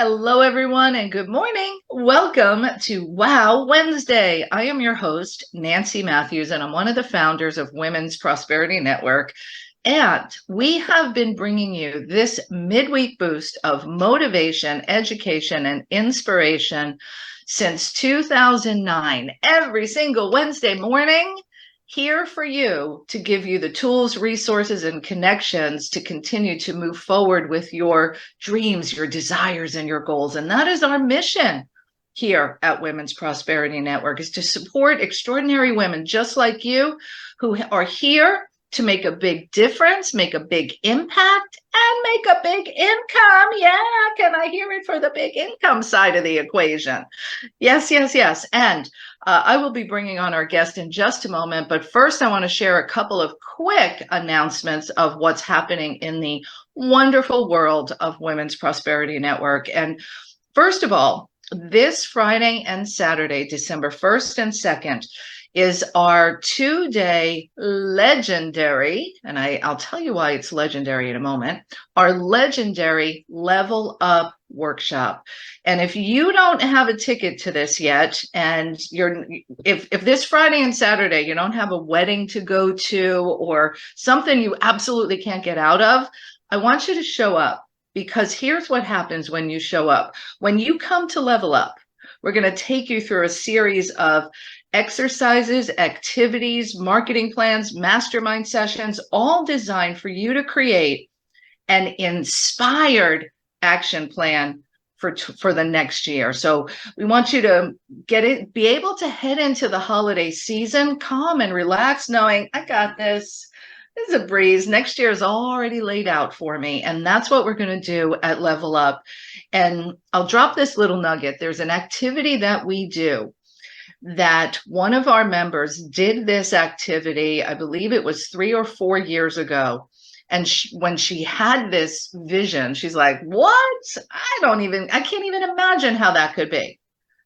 Hello, everyone, and good morning. Welcome to Wow Wednesday. I am your host, Nancy Matthews, and I'm one of the founders of Women's Prosperity Network. And we have been bringing you this midweek boost of motivation, education, and inspiration since 2009, every single Wednesday morning, here for you to give you the tools, resources, and connections to continue to move forward with your dreams, your desires, and your goals. And that is our mission here at Women's Prosperity Network, is to support extraordinary women just like you who are here to make a big difference, make a big impact, and make a big income. Yeah, can I hear it for the big income side of the equation? Yes, yes, yes. And I will be bringing on our guest in just a moment, but first I want to share a couple of quick announcements of what's happening in the wonderful world of Women's Prosperity Network. And first of all, this Friday and Saturday, December 1st and 2nd, is our 2-day legendary, and I'll tell you why it's legendary in a moment, our legendary Level Up workshop. And if you don't have a ticket to this yet, and if this Friday and Saturday you don't have a wedding to go to or something you absolutely can't get out of, I want you to show up, because here's what happens when you show up. When you come to Level Up, we're going to take you through a series of exercises, activities, marketing plans, mastermind sessions, all designed for you to create an inspired action plan for the next year. So we want you to be able to head into the holiday season calm and relaxed, knowing I got this. This is a breeze. Next year is already laid out for me. And that's what we're going to do at Level Up. And I'll drop this little nugget. There's an activity that we do that one of our members did this activity, I believe it was 3 or 4 years ago. And when she had this vision, she's like, what? I can't even imagine how that could be.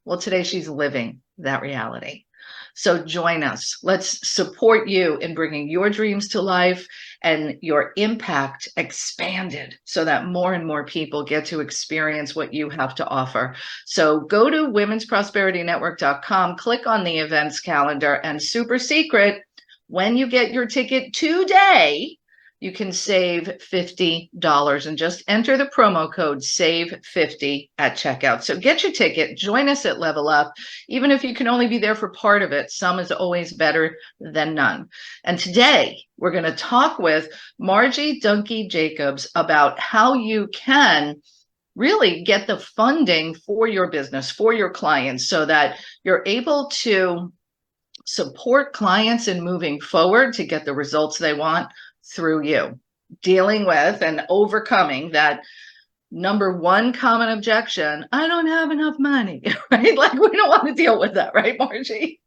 Well, today she's living that reality. So join us. Let's support you in bringing your dreams to life and your impact expanded so that more and more people get to experience what you have to offer. So go to womensprosperityNetwork.com, click on the events calendar, and super secret, when you get your ticket today, you can save $50 and just enter the promo code SAVE50 at checkout. So get your ticket, join us at Level Up. Even if you can only be there for part of it, some is always better than none. And today we're going to talk with Margie Dunki-Jacobs about how you can really get the funding for your business, for your clients, so that you're able to support clients in moving forward to get the results they want through you, dealing with and overcoming that number one common objection: I don't have enough money, right? Like, we don't want to deal with that, right, Margie?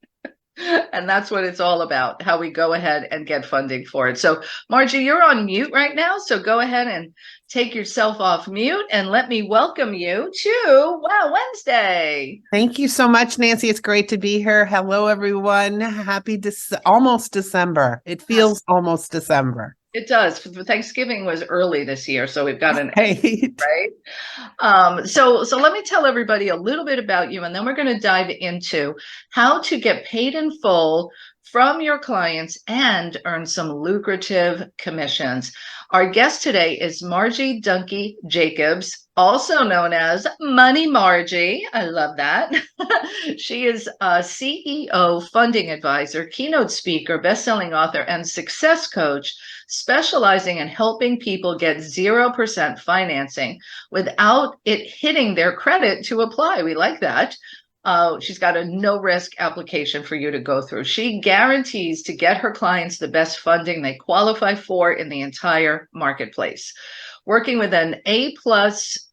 And that's what it's all about, how we go ahead and get funding for it. So Margie, you're on mute right now, so go ahead and take yourself off mute and let me welcome you to Wow Wednesday. Thank you so much, Nancy. It's great to be here. Hello, everyone. Happy almost December. It feels almost December. It does. Thanksgiving was early this year, so we've got an right. So let me tell everybody a little bit about you, and then we're going to dive into how to get paid in full from your clients and earn some lucrative commissions. Our guest today is Margie Dunki-Jacobs, also known as Money Margie. I love that. She is a CEO, funding advisor, keynote speaker, best-selling author, and success coach, specializing in helping people get 0% financing without it hitting their credit to apply. We like that. She's got a no-risk application for you to go through. She guarantees to get her clients the best funding they qualify for in the entire marketplace. Working with an A-plus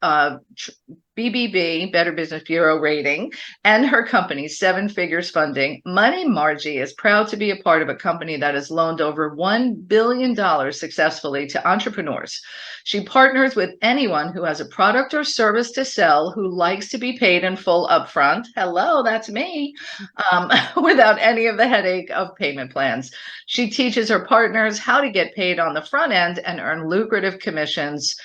BBB, Better Business Bureau rating, and her company's 7 figures funding, Money Margie is proud to be a part of a company that has loaned over $1 billion successfully to entrepreneurs. She partners with anyone who has a product or service to sell who likes to be paid in full upfront. Hello, that's me. Without any of the headache of payment plans. She teaches her partners how to get paid on the front end and earn lucrative commissions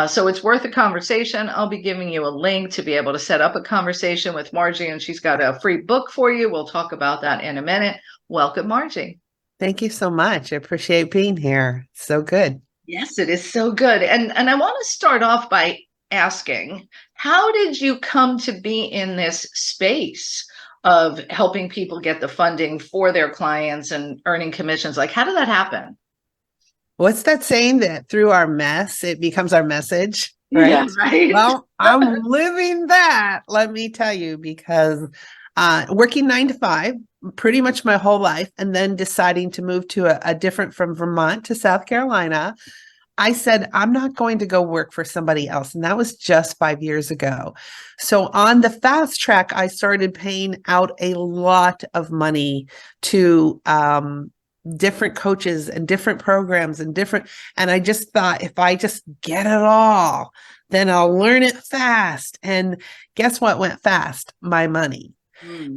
So it's worth a conversation. I'll be giving you a link to be able to set up a conversation with Margie, and she's got a free book for you. We'll talk about that in a minute. Welcome, Margie. Thank you so much. I appreciate being here. So good. Yes, it is so good. And I want to start off by asking, how did you come to be in this space of helping people get the funding for their clients and earning commissions? Like, how did that happen? What's that saying that through our mess, it becomes our message, right? Yeah, right. Well, I'm living that, let me tell you, because working 9 to 5, pretty much my whole life, and then deciding to move to a different from Vermont to South Carolina, I said, I'm not going to go work for somebody else. And that was just 5 years ago. So on the fast track, I started paying out a lot of money to different coaches and different programs and I just thought, if I just get it all, then I'll learn it fast. And guess what went fast? My money.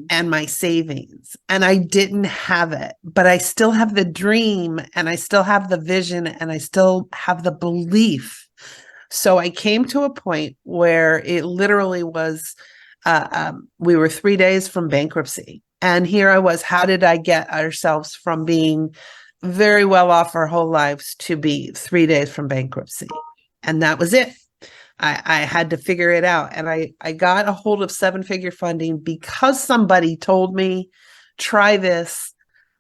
And my savings. And I didn't have it, but I still have the dream, and I still have the vision, and I still have the belief. So I came to a point where it literally was, we were 3 days from bankruptcy. And here I was, how did I get ourselves from being very well off our whole lives to be 3 days from bankruptcy? And that was it. I had to figure it out. And I got a hold of 7-figure funding because somebody told me, try this.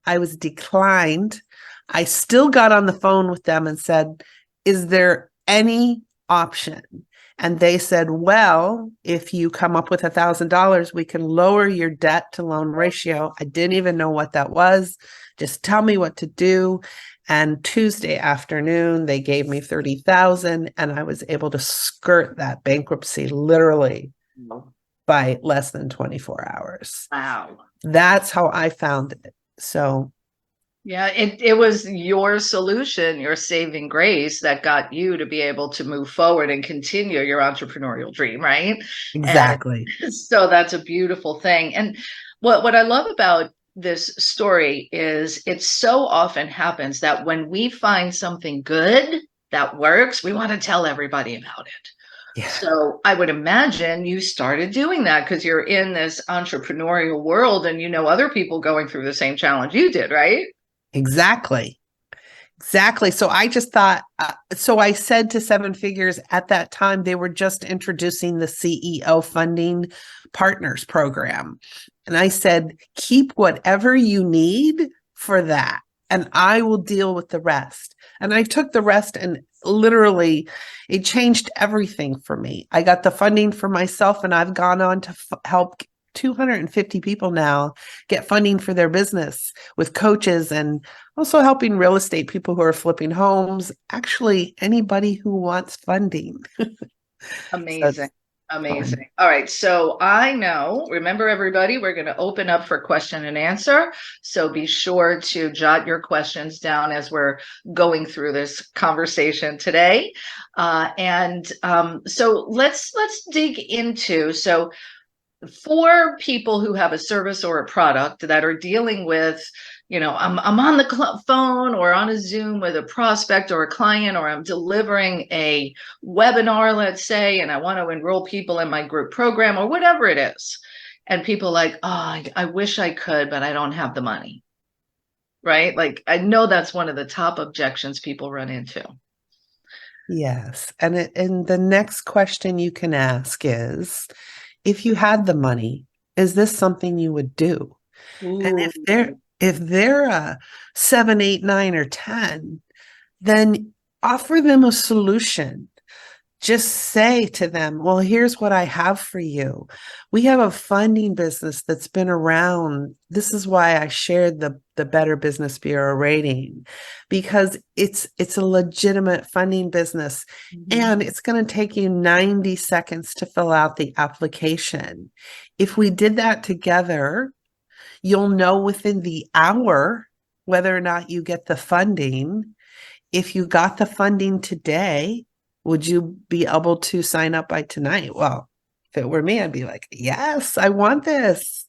I was declined. I still got on the phone with them and said, is there any option? And they said, well, if you come up with $1,000, we can lower your debt to loan ratio. I didn't even know what that was. Just tell me what to do. And Tuesday afternoon, they gave me $30,000, and I was able to skirt that bankruptcy literally by less than 24 hours. Wow. That's how I found it. So yeah, it was your solution, your saving grace, that got you to be able to move forward and continue your entrepreneurial dream, right? exactly. And so that's a beautiful thing. And what I love about this story is it so often happens that when we find something good that works, we want to tell everybody about it. Yeah. So I would imagine you started doing that because you're in this entrepreneurial world and you know other people going through the same challenge you did, right? Exactly. So I just thought, so I said to 7-figures at that time, they were just introducing the CEO funding partners program. And I said, keep whatever you need for that, and I will deal with the rest. And I took the rest, and literally it changed everything for me. I got the funding for myself, and I've gone on to help 250 people now get funding for their business with coaches, and also helping real estate people who are flipping homes. Actually, anybody who wants funding. Amazing. Amazing. All right. So remember everybody, we're going to open up for question and answer. So be sure to jot your questions down as we're going through this conversation today. So let's dig into, so for people who have a service or a product that are dealing with, I'm on the phone or on a Zoom with a prospect or a client, or I'm delivering a webinar, let's say, and I want to enroll people in my group program or whatever it is. And people are like, oh, I wish I could, but I don't have the money. Right? Like, I know that's one of the top objections people run into. Yes. And the next question you can ask is, if you had the money, is this something you would do? Ooh. And if they're a 7, 8, 9, or 10, then offer them a solution. Just say to them, well, here's what I have for you. We have a funding business that's been around. This is why I shared the Better Business Bureau rating, because it's a legitimate funding business. And it's going to take you 90 seconds to fill out the application. If we did that together, you'll know within the hour whether or not you get the funding. If you got the funding today, would you be able to sign up by tonight? Well, if it were me, I'd be like, yes, I want this.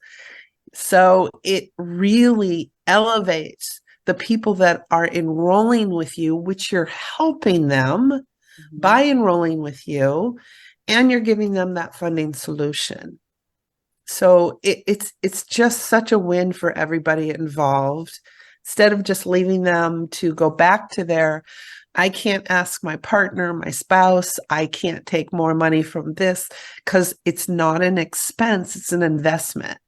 So it really elevates the people that are enrolling with you, which you're helping them, by enrolling with you, and you're giving them that funding solution. So it's just such a win for everybody involved. Instead of just leaving them to go back to their, I can't ask my partner, my spouse, I can't take more money from this, because it's not an expense, it's an investment.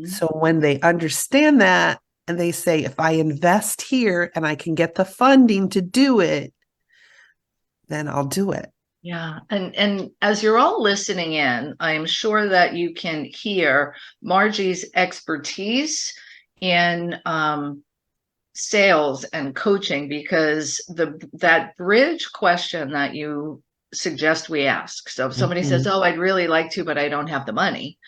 So when they understand that and they say, if I invest here and I can get the funding to do it, then I'll do it. Yeah. And as you're all listening in, I'm sure that you can hear Margie's expertise in sales and coaching, because that bridge question that you suggest we ask. So if somebody says, oh, I'd really like to, but I don't have the money,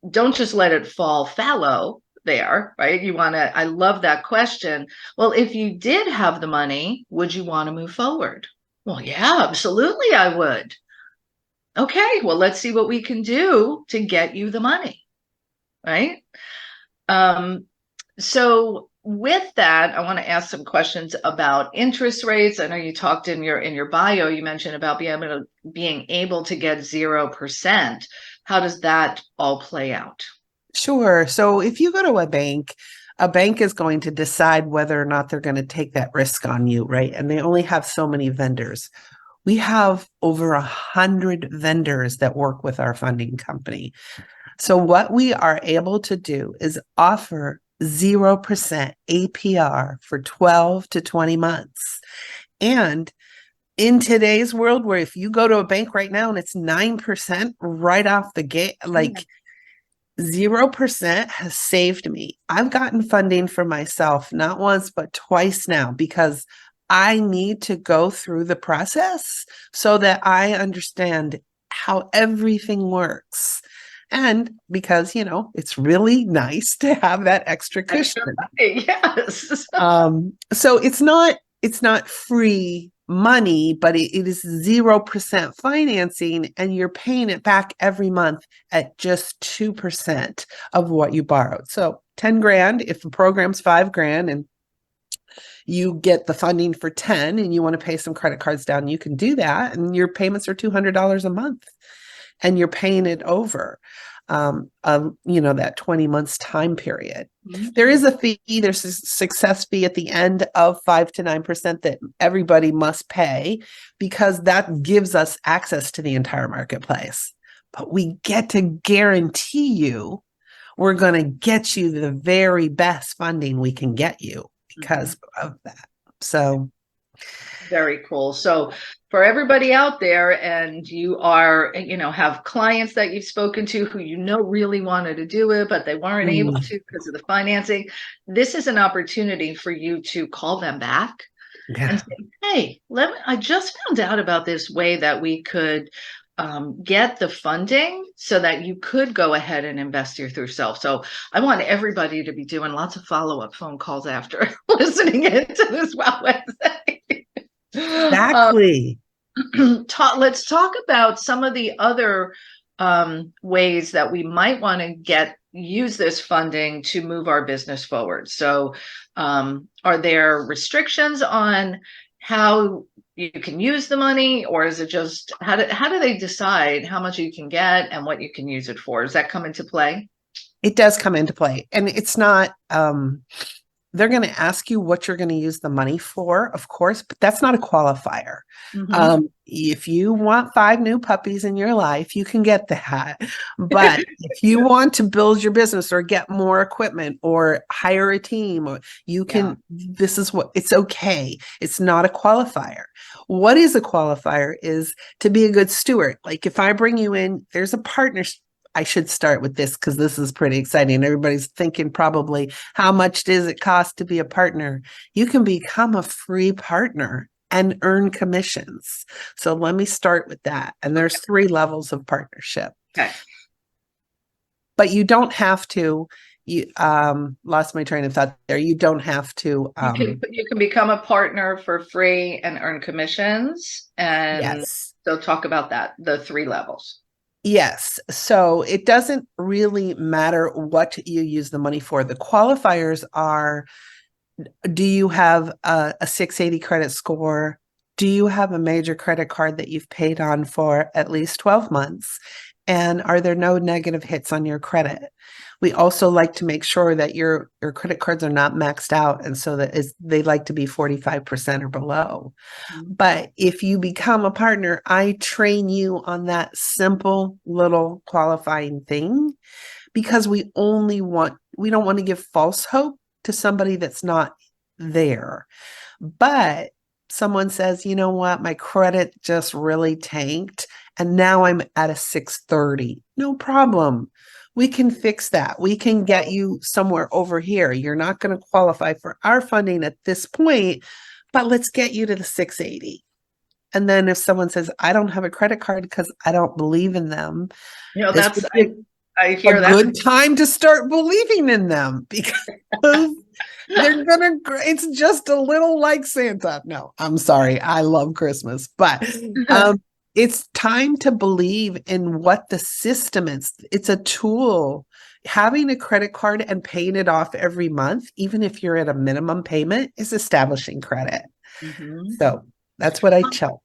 don't just let it fall fallow there, right? You want to, I love that question. Well, if you did have the money, would you want to move forward? Well, yeah, absolutely, I would. Okay, well, let's see what we can do to get you the money, right? So with that, I want to ask some questions about interest rates. I know you talked in your bio, you mentioned about being able to get 0%. How does that all play out? Sure. So if you go to a bank is going to decide whether or not they're going to take that risk on you, right? And they only have so many vendors. We have over 100 vendors that work with our funding company. So what we are able to do is offer 0% APR for 12 to 20 months. And in today's world, where if you go to a bank right now and it's 9% right off the gate, like 0% has saved me. I've gotten funding for myself, not once, but twice now, because I need to go through the process so that I understand how everything works. And because, it's really nice to have that extra cushion. Yes. So it's not free money, but it is 0% financing, and you're paying it back every month at just 2% of what you borrowed. So 10 grand, if the program's 5 grand and you get the funding for 10 and you want to pay some credit cards down, you can do that. And your payments are $200 a month and you're paying it over, that 20 months time period. There is a fee. There's a success fee at the end of 5 to 9% that everybody must pay, because that gives us access to the entire marketplace. But we get to guarantee you we're going to get you the very best funding we can get you because of that. So very cool. So for everybody out there, and you are, have clients that you've spoken to who really wanted to do it, but they weren't able to because of the financing, this is an opportunity for you to call them back and say, hey, I just found out about this way that we could get the funding so that you could go ahead and invest yourself. So I want everybody to be doing lots of follow-up phone calls after listening into this Wow Wednesday. Exactly. Let's talk about some of the other ways that we might want to use this funding to move our business forward. So are there restrictions on how you can use the money, or is it just how do they decide how much you can get and what you can use it for? Does that come into play? It does come into play, and it's not they're going to ask you what you're going to use the money for, of course, but that's not a qualifier. If you want 5 new puppies in your life, you can get that. But if you want to build your business or get more equipment or hire a team, or you can, this is what, it's okay. It's not a qualifier. What is a qualifier is to be a good steward. Like if I bring you in, there's a partnership. I should start with this because this is pretty exciting. Everybody's thinking probably, how much does it cost to be a partner? You can become a free partner and earn commissions. So let me start with that. And there's 3 levels of partnership. Okay. But you don't have to, you lost my train of thought there. You don't have to. You can become a partner for free and earn commissions. And so talk about that, the 3 levels. Yes. So it doesn't really matter what you use the money for. The qualifiers are, do you have a 680 credit score? Do you have a major credit card that you've paid on for at least 12 months? And are there no negative hits on your credit? We also like to make sure that your credit cards are not maxed out, and so that they like to be 45% or below. But if you become a partner, I train you on that simple little qualifying thing, because we don't want to give false hope to somebody that's not there. But someone says, you know what, my credit just really tanked and now I'm at a 630. No problem. We can fix that. We can get you somewhere over here. You're not going to qualify for our funding at this point, but let's get you to the 680. And then if someone says, I don't have a credit card because I don't believe in them, this That's, would be I a hear that. good time to start believing in them, because they're gonna, it's just a little like Santa. No, I'm sorry. I love Christmas, but it's time to believe in what the system is. It's a tool. Having a credit card and paying it off every month, even if you're at a minimum payment, is establishing credit. So that's what I tell.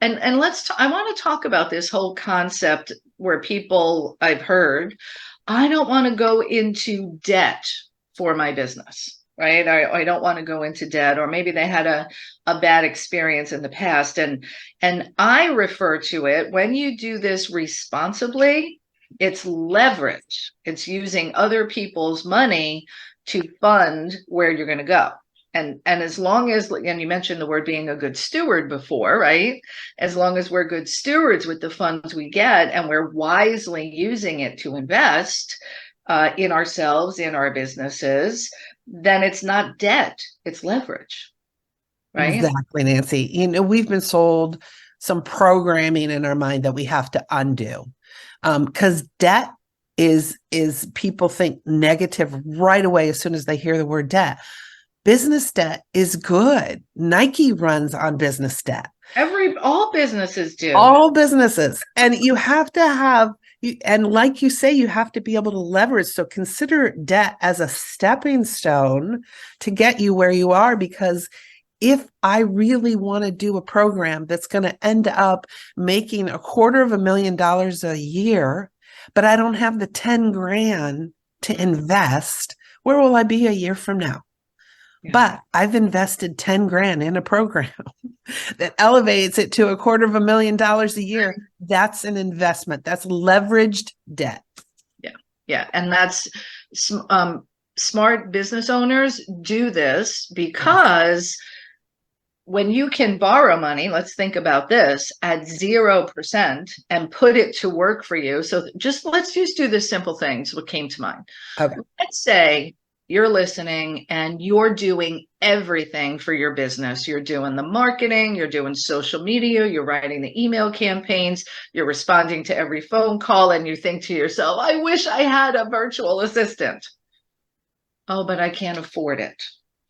And I want to talk about this whole concept where people, I've heard, I don't want to go into debt for my business, right? I don't want to go into debt, or maybe they had a bad experience in the past. And I refer to it, when you do this responsibly, it's leverage. It's using other people's money to fund where you're going to go. And as long as, and you mentioned the word being a good steward before, right? As long as we're good stewards with the funds we get and we're wisely using it to invest in ourselves, in our businesses, then it's not debt, it's leverage, right? Exactly, Nancy. You know, we've been sold some programming in our mind that we have to undo. Because debt is people think negative right away as soon as they hear the word debt. Business debt is good. Nike runs on business debt. All businesses do. All businesses. And you have to have, and like you say, you have to be able to leverage. So consider debt as a stepping stone to get you where you are. Because if I really want to do a program that's going to end up making $250,000 a year, but I don't have the 10 grand to invest, where will I be a year from now? Yeah. But I've invested 10 grand in a program that elevates it to $250,000 a year. That's an investment. That's leveraged debt. Yeah. And that's smart business owners do this because when you can borrow money, let's think about this, at 0% and put it to work for you. So let's just do the simple things. What came to mind? Okay. Let's say you're listening and you're doing everything for your business. You're doing the marketing, you're doing social media, you're writing the email campaigns, you're responding to every phone call, and you think to yourself, I wish I had a virtual assistant. Oh, but I can't afford it,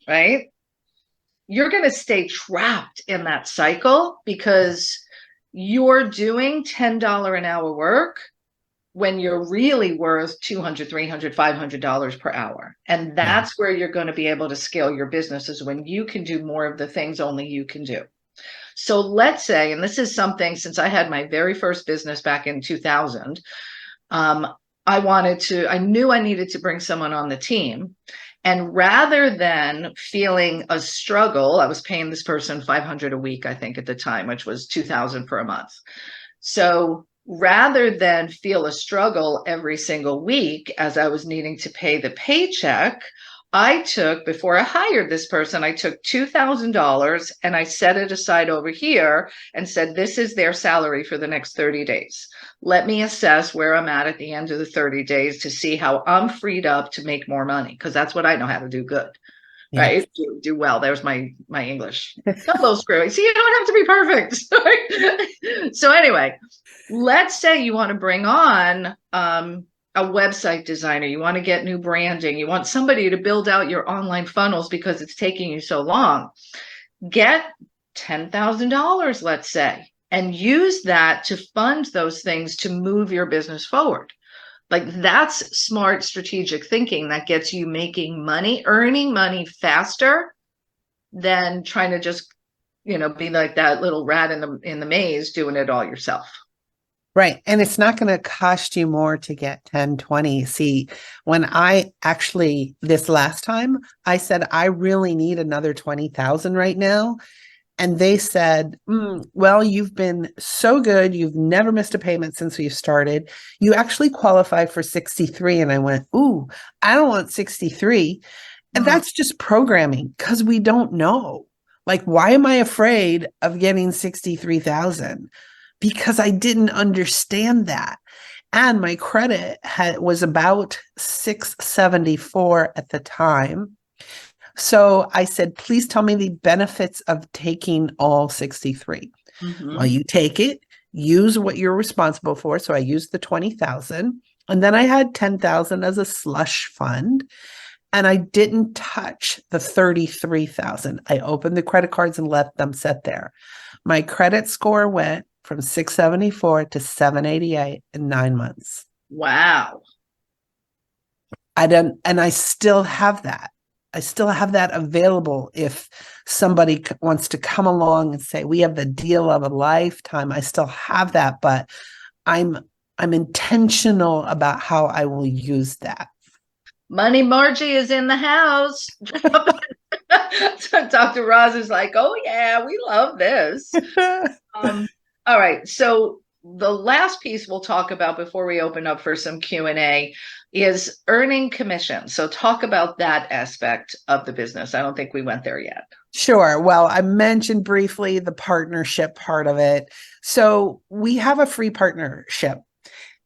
right? You're going to stay trapped in that cycle because you're doing $10 an hour work when you're really worth $200, $300, $500 per hour. And that's where you're going to be able to scale your business, is when you can do more of the things only you can do. So let's say, and this is something, since I had my very first business back in 2000, I knew I needed to bring someone on the team. And rather than feeling a struggle, I was paying this person $500 a week, I think at the time, which was $2,000 for a month. So rather than feel a struggle every single week as I was needing to pay the paycheck, before I hired this person, I took $2,000 and I set it aside over here and said, this is their salary for the next 30 days. Let me assess where I'm at the end of the 30 days to see how I'm freed up to make more money, because that's what I know how to do good. Right? Do well. There's my English. A little screwy. See, you don't have to be perfect. Right? So anyway, let's say you want to bring on a website designer. You want to get new branding. You want somebody to build out your online funnels because it's taking you so long. Get $10,000, let's say, and use that to fund those things to move your business forward. Like, that's smart strategic thinking that gets you making money, earning money faster than trying to just be like that little rat in the maze doing it all yourself. Right. And it's not going to cost you more to get 10, 20. See, when I actually, this last time, I said, I really need another 20,000 right now. And they said, well, you've been so good. You've never missed a payment since we've started. You actually qualify for 63. And I went, ooh, I don't want 63. And that's just programming because we don't know. Like, why am I afraid of getting 63,000? Because I didn't understand that. And my credit was about 674 at the time. So I said, please tell me the benefits of taking all 63. Well, you take it, use what you're responsible for. So I used the 20,000, and then I had 10,000 as a slush fund. And I didn't touch the 33,000. I opened the credit cards and let them sit there. My credit score went from 674 to 788 in 9 months. Wow. And I still have that. I still have that available if somebody wants to come along and say, we have the deal of a lifetime. I still have that, but I'm intentional about how I will use that. Money Margie is in the house. So Dr. Roz is like, oh yeah, we love this. All right. So the last piece we'll talk about before we open up for some Q&A is earning commission. So talk about that aspect of the business. I don't think we went there yet. Sure. Well, I mentioned briefly the partnership part of it. So we have a free partnership,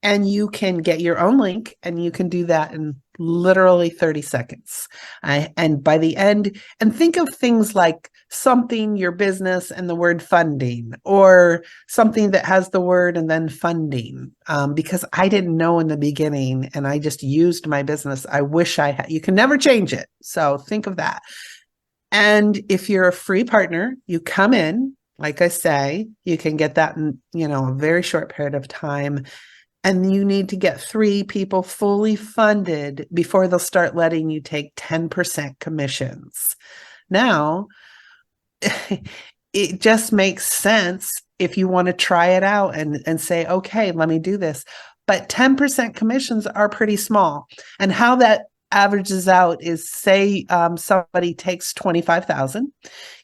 and you can get your own link, and you can do that in literally 30 seconds. And by the end, and think of things like something, your business, and the word funding, or something that has the word and then funding, because I didn't know in the beginning, and I just used my business. I wish I had. You can never change it. So think of that. And if you're a free partner, you come in, like I say, you can get that in, a very short period of time. And you need to get 3 people fully funded before they'll start letting you take 10% commissions. Now, it just makes sense if you want to try it out and say, okay, let me do this. But 10% commissions are pretty small. And how that averages out is, say somebody takes 25,000,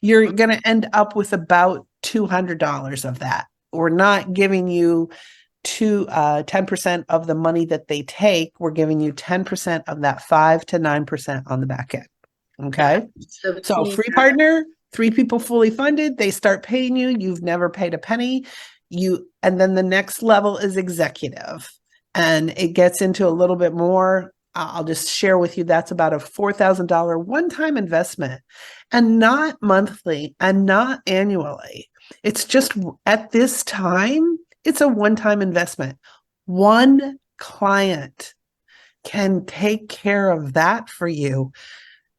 you're going to end up with about $200 of that. We're not giving you 10% of the money that they take. We're giving you 10% of that 5 to 9% on the back end. Okay. So free partner, 3 people fully funded, they start paying you. You've never paid a penny. And then the next level is executive, and it gets into a little bit more. I'll just share with you, that's about a $4,000 one-time investment, and not monthly and not annually. It's just at this time, it's a one-time investment. One client can take care of that for you.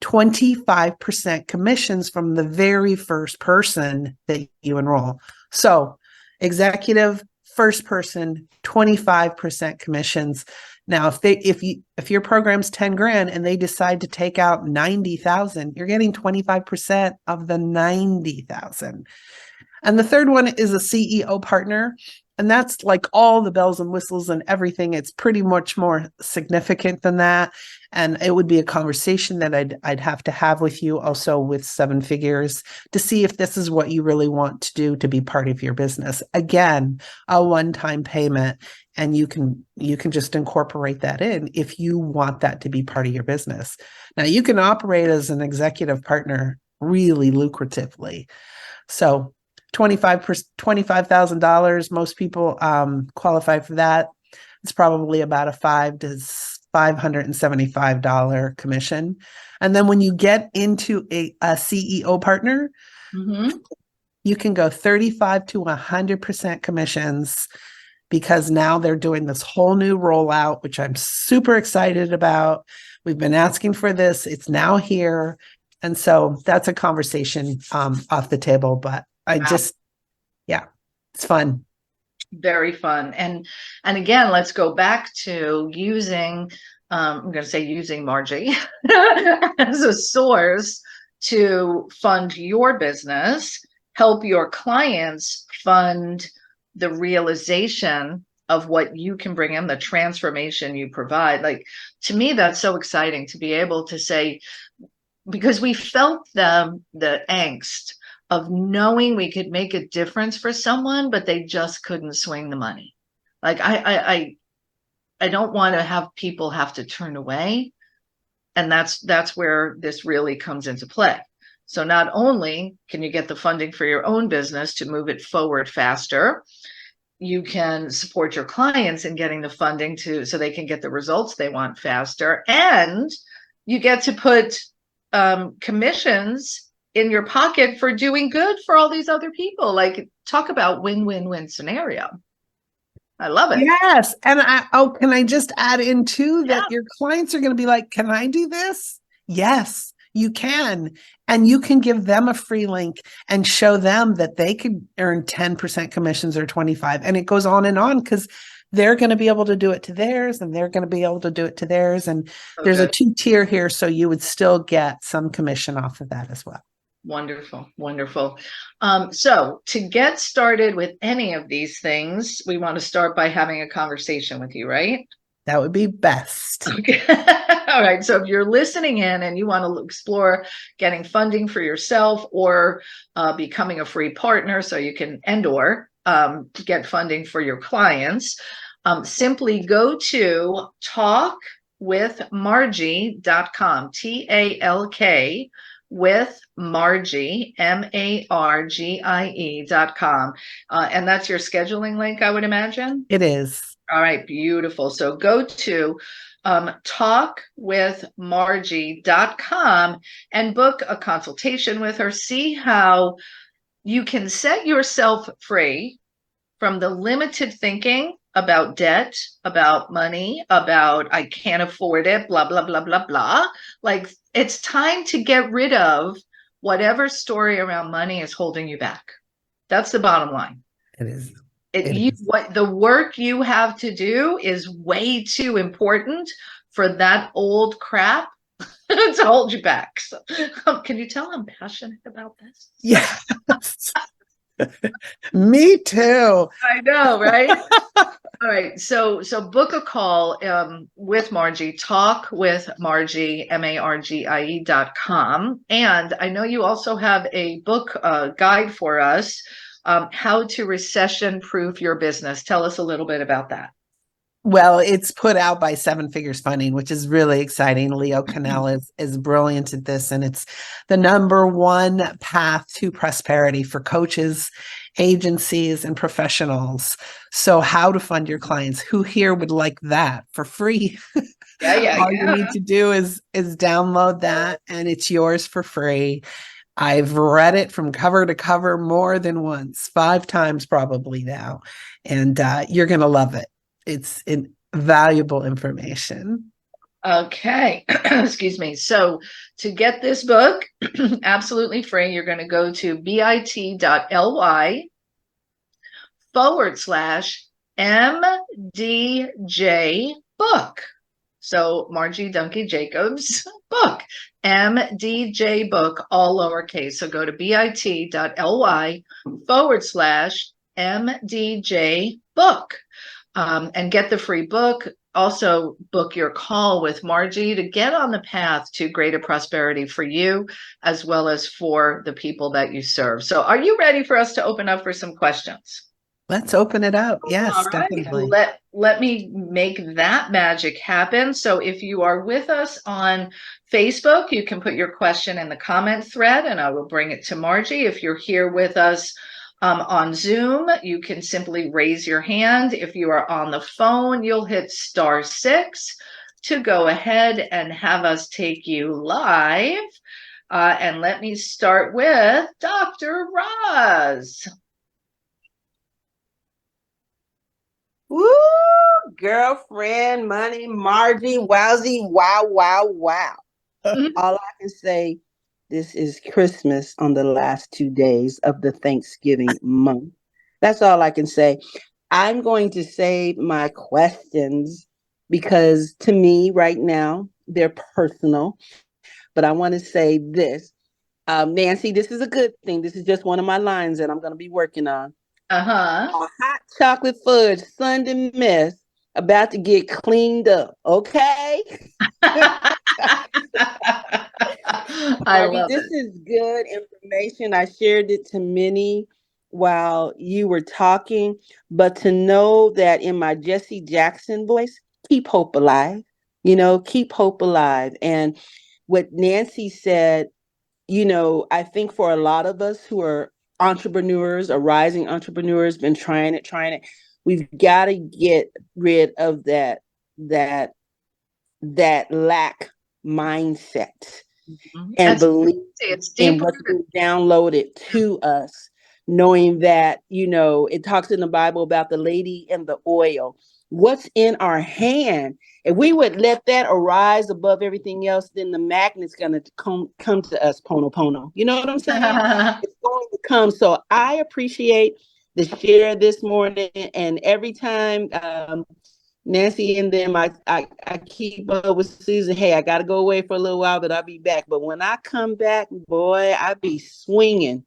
25% commissions from the very first person that you enroll. So executive, first person, 25% commissions. Now, if your program's 10 grand and they decide to take out 90,000, you're getting 25% of the 90,000. And the third one is a CEO partner. And that's like all the bells and whistles and everything. It's pretty much more significant than that. And it would be a conversation that I'd have to have with you, also with 7 figures, to see if this is what you really want to do to be part of your business. Again, a one-time payment, and you can just incorporate that in if you want that to be part of your business. Now, you can operate as an executive partner really lucratively. So $25,000. Most people qualify for that. It's probably about a $575 commission. And then when you get into a CEO partner, you can go 35 to 100% commissions, because now they're doing this whole new rollout, which I'm super excited about. We've been asking for this. It's now here. And so that's a conversation off the table, but it's fun. Very fun. And again, let's go back to using, I'm going to say using Margie as a source to fund your business. help your clients fund the realization of what you can bring in, the transformation you provide. Like, to me, that's so exciting to be able to say, because we felt the angst of knowing we could make a difference for someone, but they just couldn't swing the money. Like, I don't want to have people have to turn away. And that's where this really comes into play. So not only can you get the funding for your own business to move it forward faster, you can support your clients in getting the funding so they can get the results they want faster. And you get to put commissions in your pocket for doing good for all these other people. Like, talk about win-win-win scenario. I love it. Yes. And can I just add in too that your clients are going to be like, can I do this? Yes, you can. And you can give them a free link and show them that they could earn 10% commissions or 25. And it goes on because they're going to be able to do it to theirs and they're going to be able to do it to theirs. And there's a 2-tier here. So you would still get some commission off of that as well. Wonderful. Wonderful. So to get started with any of these things, we want to start by having a conversation with you, right? That would be best. Okay. All right. So if you're listening in and you want to explore getting funding for yourself or becoming a free partner so you can or get funding for your clients, simply go to talkwithmargie.com, TALK with Margie, MARGIE.com. And that's your scheduling link, I would imagine? It is. All right, beautiful. So go to talkwithmargie.com and book a consultation with her. See how you can set yourself free from the limited thinking about debt, about money, about I can't afford it, blah, blah, blah, blah, blah. Like, it's time to get rid of whatever story around money is holding you back. That's the bottom line. It is. What the work you have to do is way too important for that old crap to hold you back. So, can you tell I'm passionate about this? Yes. Me too. I know, right? All right. So book a call with Margie, talk with Margie, MARGIE.com. And I know you also have a book guide for us, how to recession proof your business. Tell us a little bit about that. Well, it's put out by Seven Figures Funding, which is really exciting. Leo Cannell is brilliant at this, and it's the #1 path to prosperity for coaches, agencies, and professionals. So how to fund your clients. Who here would like that for free? All you need to do is download that, and it's yours for free. I've read it from cover to cover more than once, 5 times probably now, and you're going to love it. It's invaluable information. Okay. Excuse me. So to get this book absolutely free, you're going to go to bit.ly/MDJ book. So Margie Dunki-Jacobs book, MDJ book, all lowercase. So go to bit.ly/MDJ book. And get the free book. Also book your call with Margie to get on the path to greater prosperity for you, as well as for the people that you serve. So are you ready for us to open up for some questions? Let's open it up. Yes, all right. definitely. Let me make that magic happen. So if you are with us on Facebook, you can put your question in the comment thread and I will bring it to Margie. If you're here with us on Zoom, you can simply raise your hand. If you are on the phone, you'll hit *6 to go ahead and have us take you live. And let me start with Dr. Roz. Woo, girlfriend, money, Margie, wowsy, wow, wow, wow. All I can say, this is Christmas on the last 2 days of the Thanksgiving month. That's all I can say. I'm going to save my questions because to me right now, they're personal. But I want to say this. Nancy, this is a good thing. This is just one of my lines that I'm going to be working on. Uh-huh. A hot chocolate fudge Sunday mess about to get cleaned up. Okay. I Margie, love this it. is good information. I shared it to many while you were talking, but to know that in my Jesse Jackson voice, keep hope alive, keep hope alive. And what Nancy said, I think for a lot of us who are entrepreneurs or rising entrepreneurs, been trying it, we've got to get rid of that lack mindset and That's believe it's in deep what's rooted. been downloaded to us, knowing that, it talks in the Bible about the lady and the oil. What's in our hand? If we would let that arise above everything else, then the magnet's going to come to us, pono pono. You know what I'm saying? It's going to come. So I appreciate the share this morning. And every time Nancy and them, I keep up with Susan. Hey, I got to go away for a little while, but I'll be back. But when I come back, boy, I be swinging.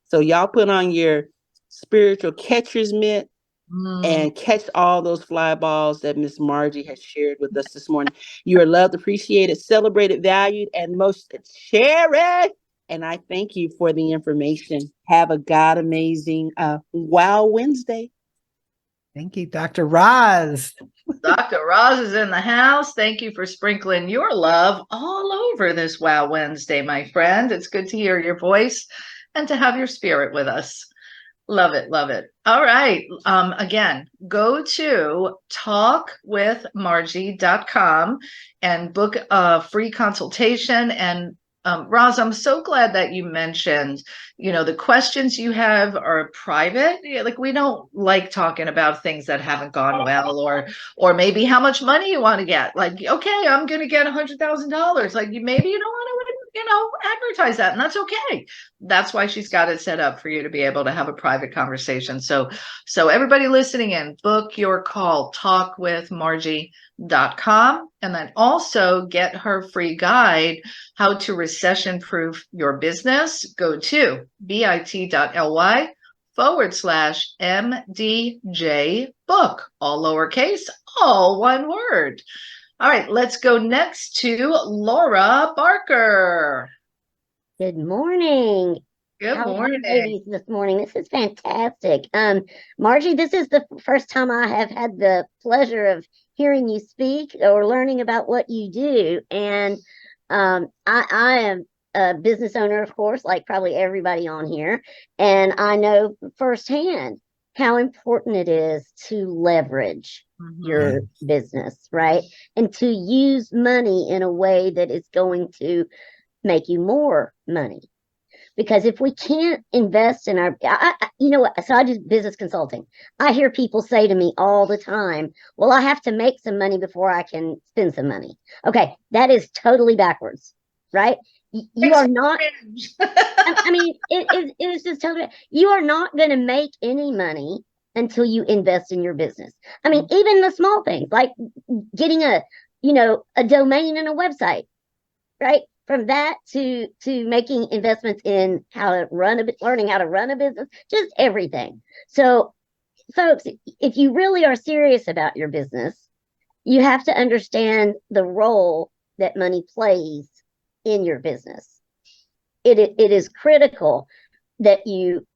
So y'all put on your spiritual catcher's mitt Mm. and catch all those fly balls that Miss Margie has shared with us this morning. You are loved, appreciated, celebrated, valued, and most cherished. And I thank you for the information. Have a God amazing Wow Wednesday. Thank you, Dr. Roz. Dr. Roz is in the house. Thank you for sprinkling your love all over this Wow Wednesday, my friend. It's good to hear your voice and to have your spirit with us. Love it, love it. All right. Again, go to talkwithmargie.com and book a free consultation. And Roz, I'm so glad that you mentioned, the questions you have are private. Yeah, like we don't like talking about things that haven't gone well, or maybe how much money you want to get. Like, okay, I'm going to get $100,000. Like, maybe you don't want to, advertise that, and that's okay. That's why she's got it set up for you to be able to have a private conversation. So everybody listening in, book your call, talkwithmargie.com, and then also get her free guide, how to recession proof your business. Go to bit.ly/MDJ book, all lowercase, all one word. All right, let's go next to Laura Barker. Good morning. Good How are you morning. ladies this morning? This is fantastic. Margie, this is the first time I have had the pleasure of hearing you speak or learning about what you do. And I am a business owner, of course, like probably everybody on here. And I know firsthand how important it is to leverage your business, right? And to use money in a way that is going to make you more money. Because if we can't invest in our, so I do business consulting. I hear people say to me all the time, well, I have to make some money before I can spend some money. Okay, that is totally backwards, right? You are not, it is just totally, you are not going to make any money until you invest in your business. I mean, even the small things like getting a domain and a website, right? From that to making investments in learning how to run a business, just everything. So, folks, if you really are serious about your business, you have to understand the role that money plays in your business. It is critical that you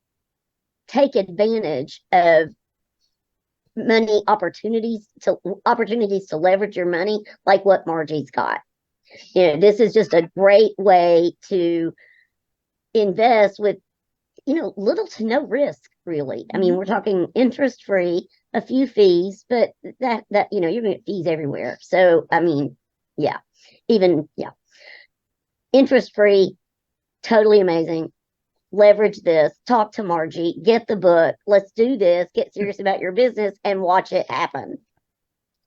take advantage of money opportunities to leverage your money, like what Margie's got. This is just a great way to invest with, little to no risk, really. I mean, we're talking interest free, a few fees, but that you're going to get fees everywhere. So, I mean, interest free, totally amazing. Leverage this, talk to Margie, get the book. Let's do this, get serious about your business and watch it happen.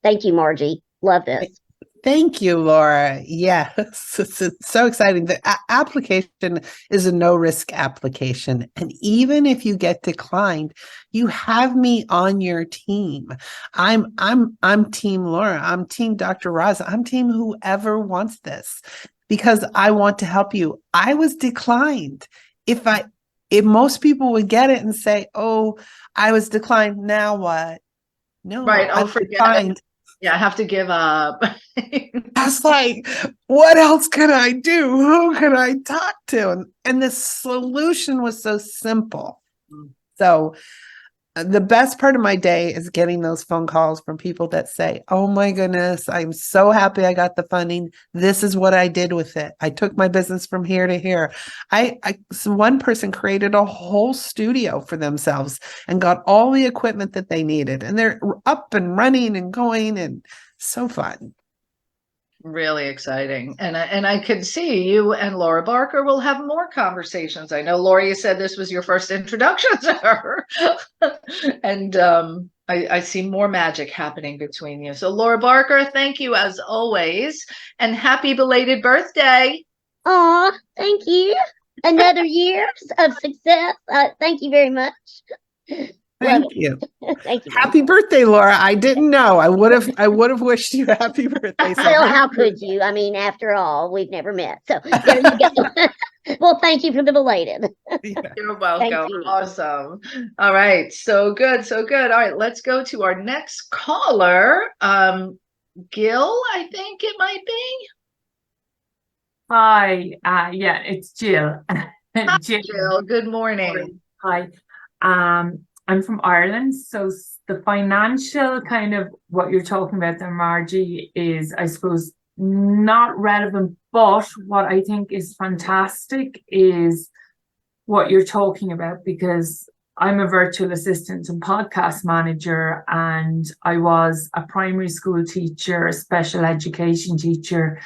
Thank you, Margie. Love this. Thank you, Laura. Yes, it's so exciting. The application is a no-risk application. And even if you get declined, you have me on your team. I'm team Laura. I'm team Dr. Roz. I'm team whoever wants this. because I want to help you. I was declined. If most people would get it and say, oh, I was declined, now what? No, Right. I Oh, was forget it. declined. Yeah, I have to give up. I was like, what else can I do? Who can I talk to? And the solution was so simple. So the best part of my day is getting those phone calls from people that say, oh my goodness, I'm so happy I got the funding. This is what I did with it. I took my business from here to here. So one person created a whole studio for themselves and got all the equipment that they needed. And they're up and running and going, and so fun. Really exciting. And I could see you and Laura Barker will have more conversations. I know, Laura, you said this was your first introduction to her. And I see more magic happening between you. So Laura Barker, thank you as always. And happy belated birthday. Aw, thank you. Another year of success. Thank you very much. Thank you. Thank you. Happy birthday, Laura. I didn't know. I would have wished you a happy birthday. So Well, how could you? I mean, after all, we've never met. So there you go. Well, thank you for the belated. You're welcome. you. Awesome. All right. So good. So good. All right. Let's go to our next caller. Gil, I think it might be. Hi, yeah, it's Jill. Hi, Jill. Good morning. Hi. I'm from Ireland, so the financial kind of what you're talking about there, Margie, is, I suppose, not relevant, but what I think is fantastic is what you're talking about, because I'm a virtual assistant and podcast manager, and I was a primary school teacher, a special education teacher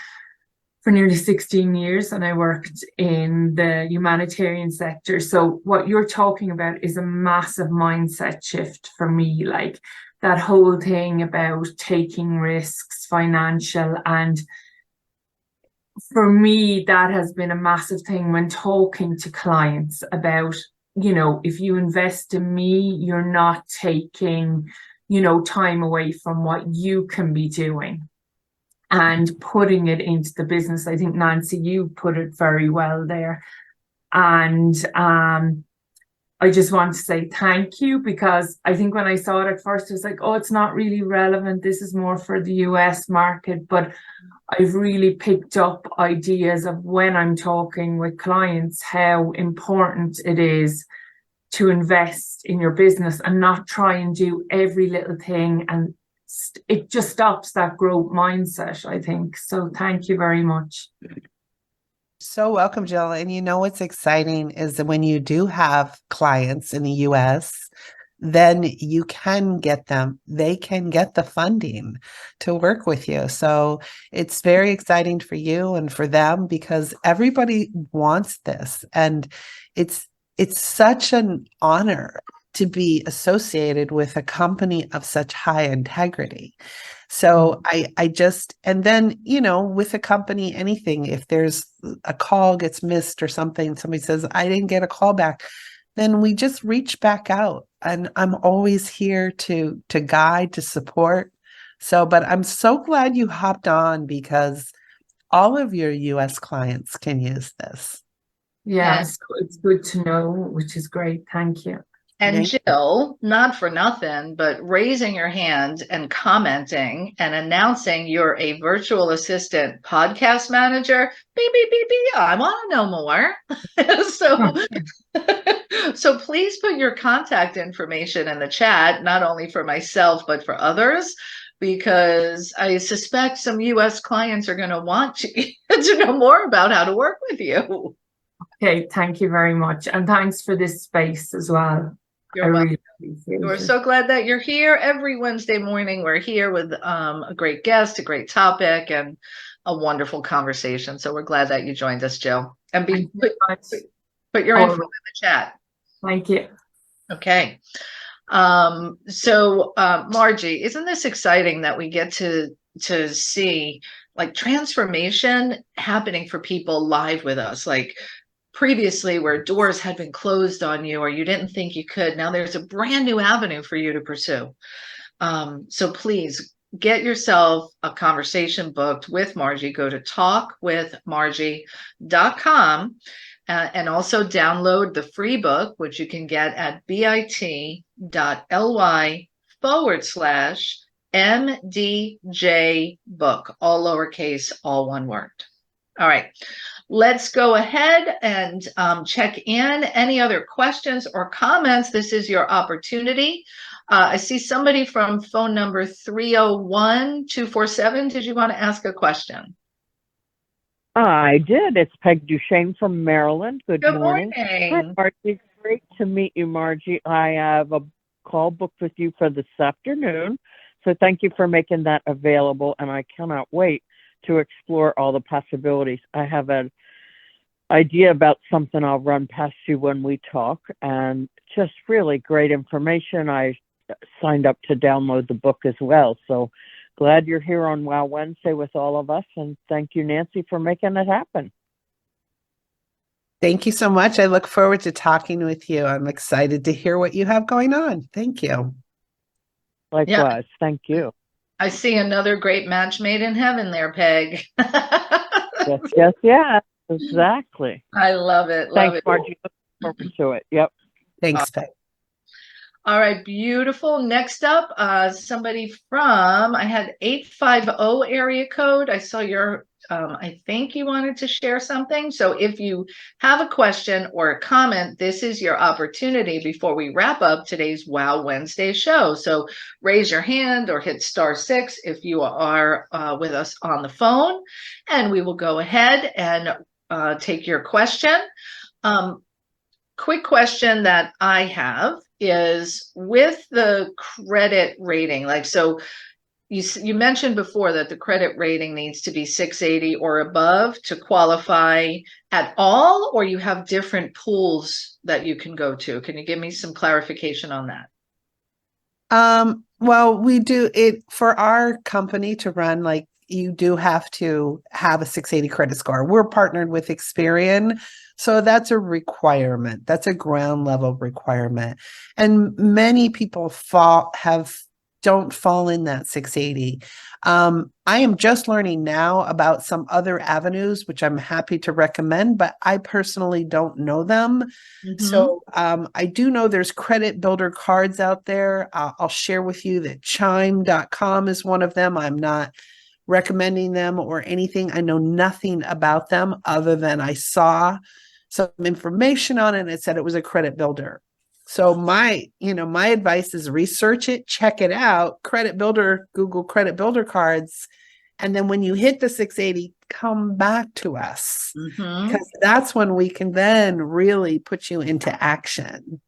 for nearly 16 years, and I worked in the humanitarian sector. So what you're talking about is a massive mindset shift for me, like that whole thing about taking risks, financial, and for me, that has been a massive thing when talking to clients about, if you invest in me, you're not taking, time away from what you can be doing and putting it into the business. I think, Nancy, you put it very well there. And I just want to say thank you, because I think when I saw it at first, I was like, oh, it's not really relevant. This is more for the US market. But I've really picked up ideas of when I'm talking with clients, how important it is to invest in your business and not try and do every little thing, and it just stops that growth mindset, I think. So thank you very much. So welcome, Jill. And what's exciting is that when you do have clients in the US, then you can get them, they can get the funding to work with you. So it's very exciting for you and for them, because everybody wants this. And it's such an honor to be associated with a company of such high integrity. So and then, with a company, anything, if there's a call gets missed or something, somebody says, I didn't get a call back, then we just reach back out. And I'm always here to guide, to support. So, but I'm so glad you hopped on, because all of your US clients can use this. Yeah, so it's good to know, which is great. Thank you. And Jill, not for nothing, but raising your hand and commenting and announcing you're a virtual assistant podcast manager. Beep, beep, beep, beep. I want to know more. So please put your contact information in the chat, not only for myself, but for others, because I suspect some US clients are going to want to know more about how to work with you. Okay, thank you very much. And thanks for this space as well. You're welcome. We're so glad that you're here every Wednesday morning. We're here with a great guest, a great topic, and a wonderful conversation. So we're glad that you joined us, Jill. And put your info in the chat. Thank you. Okay. So Margie, isn't this exciting that we get to see like transformation happening for people live with us? Like, previously, where doors had been closed on you or you didn't think you could, now there's a brand new avenue for you to pursue. So please get yourself a conversation booked with Margie. Go to talkwithmargie.com and also download the free book, which you can get at bit.ly/MDJ book, all lowercase, all one word. All right. Let's go ahead and check in. Any other questions or comments? This is your opportunity. I see somebody from phone number 301-247. Did you want to ask a question? I did. It's Peg Duchesne from Maryland. Good morning. Hi, Morning. Margie. Great to meet you, Margie. I have a call booked with you for this afternoon. So thank you for making that available. And I cannot wait to explore all the possibilities. I have an idea about something I'll run past you when we talk, and just really great information. I signed up to download the book as well. So glad you're here on Wow Wednesday with all of us. And thank you, Nancy, for making it happen. Thank you so much. I look forward to talking with you. I'm excited to hear what you have going on. Thank you. Likewise. Thank you. I see another great match made in heaven there, Peg. Yes. Exactly. I love it. Thanks, Margie. Look forward to it. Yep. Thanks, Peg. All right, beautiful. Next up, somebody from, I had 850 area code. I saw your, I think you wanted to share something. So if you have a question or a comment, this is your opportunity before we wrap up today's Wow Wednesday show. So raise your hand or hit *6 if you are with us on the phone, and we will go ahead and take your question. Quick question that I have is with the credit rating, like, so you mentioned before that the credit rating needs to be 680 or above to qualify at all, or you have different pools that you can go to. Can you give me some clarification on that? Well, we do it for our company to run, like, you do have to have a 680 credit score. We're partnered with Experian, so that's a requirement. That's a ground level requirement. And many people don't fall in that 680. I am just learning now about some other avenues, which I'm happy to recommend, but I personally don't know them. So I do know there's credit builder cards out there. I'll share with you that chime.com is one of them. I'm not recommending them or anything. I know nothing about them other than I saw some information on it and it said it was a credit builder. So my advice is research it, check it out, credit builder, Google credit builder cards. And then when you hit the 680, come back to us, because that's when we can then really put you into action.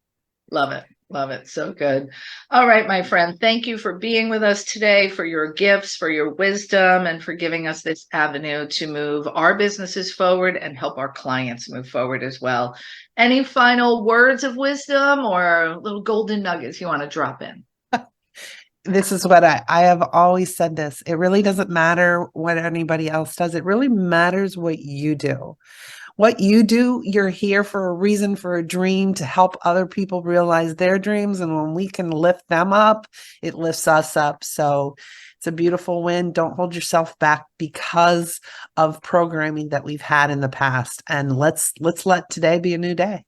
Love it. Love it. So good. All right, my friend. Thank you for being with us today, for your gifts, for your wisdom, and for giving us this avenue to move our businesses forward and help our clients move forward as well. Any final words of wisdom or little golden nuggets you want to drop in? This is what I have always said this. It really doesn't matter what anybody else does. It really matters what you do. What you do, you're here for a reason, for a dream, to help other people realize their dreams. And when we can lift them up, it lifts us up. So it's a beautiful win. Don't hold yourself back because of programming that we've had in the past. And let's let today be a new day.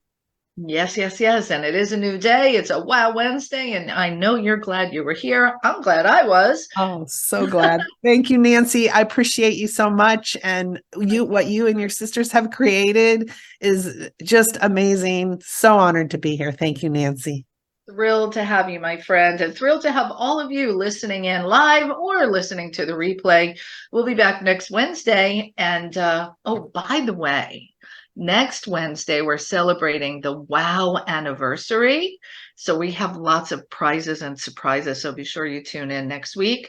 Yes. And it is a new day. It's a Wow Wednesday. And I know you're glad you were here. I'm glad I was. Oh, so glad. Thank you, Nancy. I appreciate you so much. And what you and your sisters have created is just amazing. So honored to be here. Thank you, Nancy. Thrilled to have you, my friend, and thrilled to have all of you listening in live or listening to the replay. We'll be back next Wednesday. And oh, by the way, next Wednesday, we're celebrating the Wow anniversary. So we have lots of prizes and surprises. So be sure you tune in next week.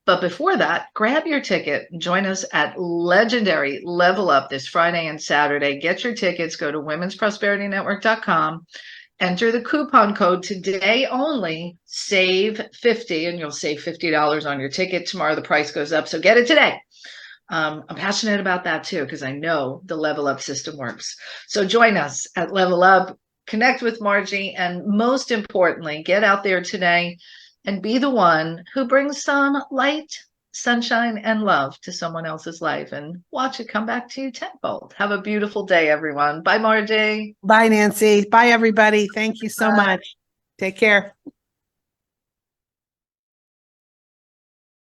But before that, grab your ticket. Join us at legendary Level Up this Friday and Saturday. Get your tickets. Go to womensprosperinetwork.com. Enter the coupon code today only, SAVE50, and you'll save $50 on your ticket. Tomorrow the price goes up. So get it today. I'm passionate about that too, because I know the Level Up system works. So join us at Level Up, connect with Margie, and most importantly, get out there today and be the one who brings some light, sunshine, and love to someone else's life, and watch it come back to you tenfold. Have a beautiful day, everyone. Bye, Margie. Bye, Nancy. Bye, everybody. Thank you so Bye. much. Take care.